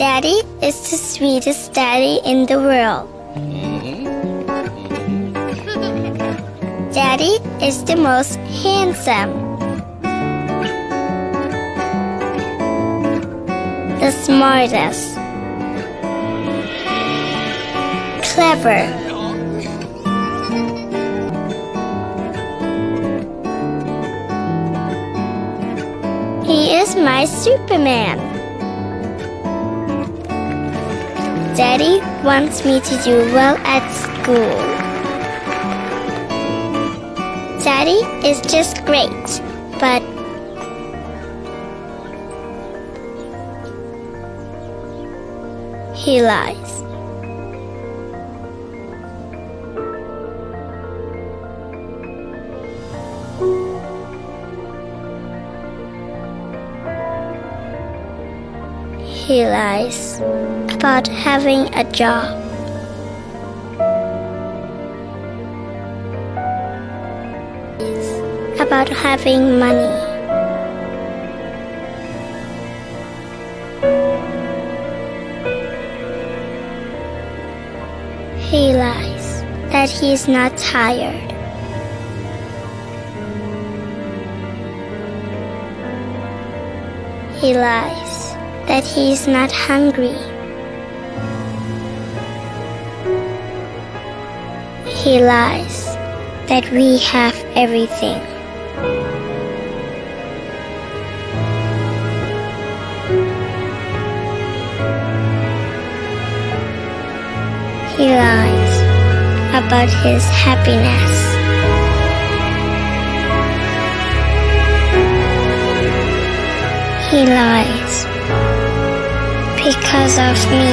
Daddy is the sweetest daddy in the world. Daddy is the most handsome, the smartest, clever, he is my Superman. Daddy wants me to do well at school. Daddy is just great, but he lies. He lies about having a job. About having money. He lies that he's not tired. He lies that he's not hungry. He lies that we have everything. He lies about his happiness. He lies because of me.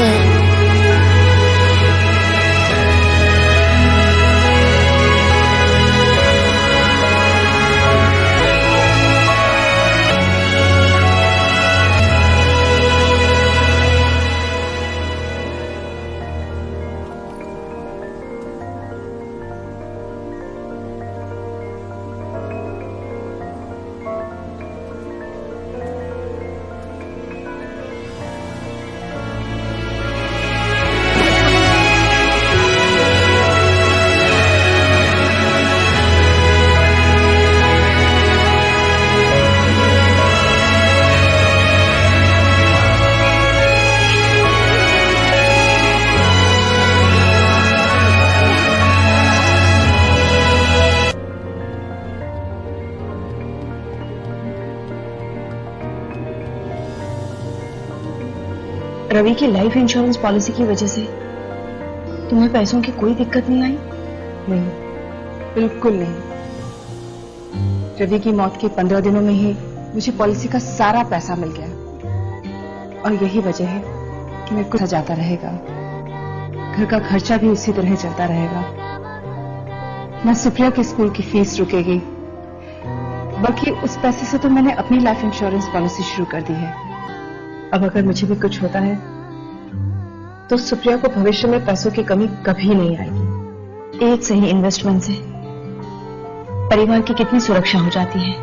Ravi की life insurance policy की वजह से तुम्हें पैसों की कोई दिक्कत नहीं आई? नहीं, बिल्कुल नहीं। रवि की मौत के 15 दिनों में ही मुझे पॉलिसी का सारा पैसा मिल गया और यही वजह है कि मेरे को जाता रहेगा, घर का खर्चा भी उसी तरह चलता रहेगा, ना सुप्रिया के स्कूल की फीस रुकेगी, बल्कि उस पैसे से तो मैंने अपनी लाइफ इंश्योरेंस पॉलिसी शुरू कर दी है। अब अगर मुझे भी कुछ होता है तो सुप्रिया को भविष्य में पैसों की कमी कभी नहीं आएगी। एक सही इन्वेस्टमेंट से परिवार की कितनी सुरक्षा हो जाती है।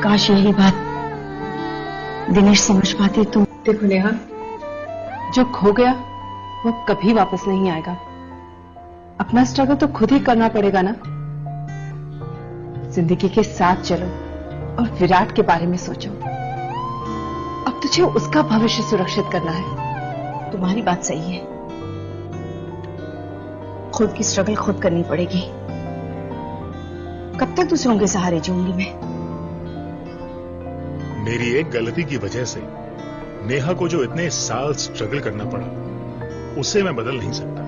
काश यही बात दिनेश समझ पाती तो। देखो नेहा, जो खो गया वो कभी वापस नहीं आएगा। अपना स्ट्रगल तो खुद ही करना पड़ेगा ना। जिंदगी के साथ चलो और विराट के बारे में सोचो। अब तुझे उसका भविष्य सुरक्षित करना है। तुम्हारी बात सही है, खुद की स्ट्रगल खुद करनी पड़ेगी। कब तक दूसरों के सहारे जीऊंगी मैं? मेरी एक गलती की वजह से नेहा को जो इतने साल स्ट्रगल करना पड़ा, उसे मैं बदल नहीं सकता।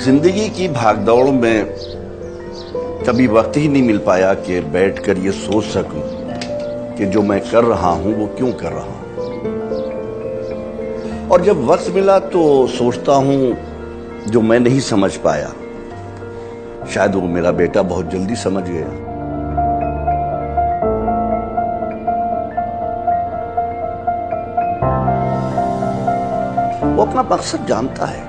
जिंदगी की भागदौड़ में कभी वक्त ही नहीं मिल पाया कि बैठकर ये सोच सकूं कि जो मैं कर रहा हूं वो क्यों कर रहा हूं। और जब वक्त मिला तो सोचता हूं जो मैं नहीं समझ पाया, शायद वो मेरा बेटा बहुत जल्दी समझ गया। वो अपना मकसद जानता है,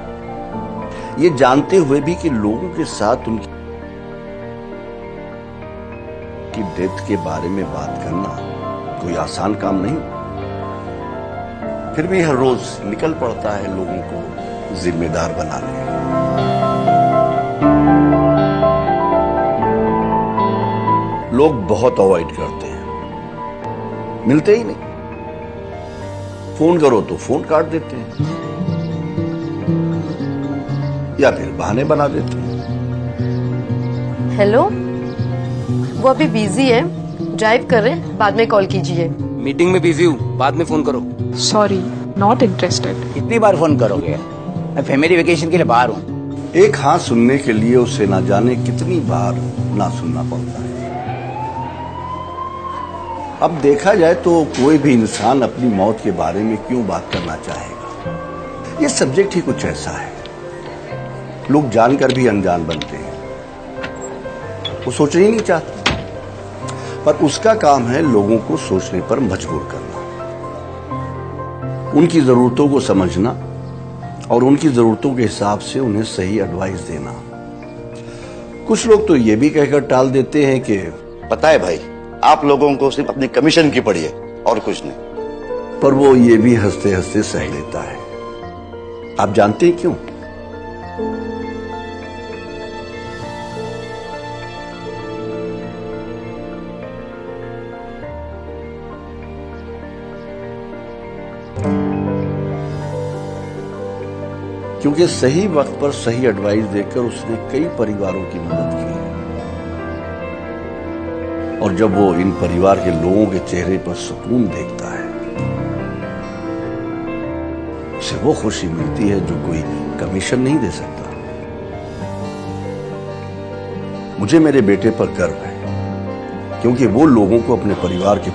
ये जानते हुए भी कि लोगों के साथ उनकी की डेथ के बारे में बात करना कोई आसान काम नहीं। फिर भी हर रोज निकल पड़ता है लोगों को जिम्मेदार बनाने। लोग बहुत अवॉइड करते हैं, मिलते ही नहीं। फोन करो तो फोन काट देते हैं या फिर बहाने बना देते हैं। हेलो, वो अभी बिजी है, ड्राइव कर रहे हैं, बाद में कॉल कीजिए। मीटिंग में बिजी हूँ, बाद में फोन करो। Sorry, not interested. कितनी बार फोन करोगे? मैं फैमिली वेकेशन के लिए बाहर हूँ। एक हाँ सुनने के लिए उसे ना जाने कितनी बार ना सुनना पड़ता है। अब देखा जाए तो कोई भी इंसान अपनी मौत के बारे में क्यों बात करना चाहेगा। ये सब्जेक्ट ही कुछ ऐसा है, लोग जानकर भी अनजान बनते हैं। वो सोचना ही नहीं चाहते, पर उसका काम है लोगों को सोचने पर मजबूर करना, उनकी जरूरतों को समझना और उनकी जरूरतों के हिसाब से उन्हें सही एडवाइस देना। कुछ लोग तो ये भी कहकर टाल देते हैं कि पता है भाई, आप लोगों को सिर्फ अपनी कमीशन की पड़ी है और कुछ नहीं। पर वो ये भी हंसते हंसते सह लेता है। आप जानते हैं क्यों? क्योंकि सही वक्त पर सही एडवाइस देकर उसने कई परिवारों की मदद की है। और जब वो इन परिवार के लोगों के चेहरे पर सुकून देखता है, उसे वो खुशी मिलती है जो कोई कमीशन नहीं दे सकता। मुझे मेरे बेटे पर गर्व है, क्योंकि वो लोगों को अपने परिवार के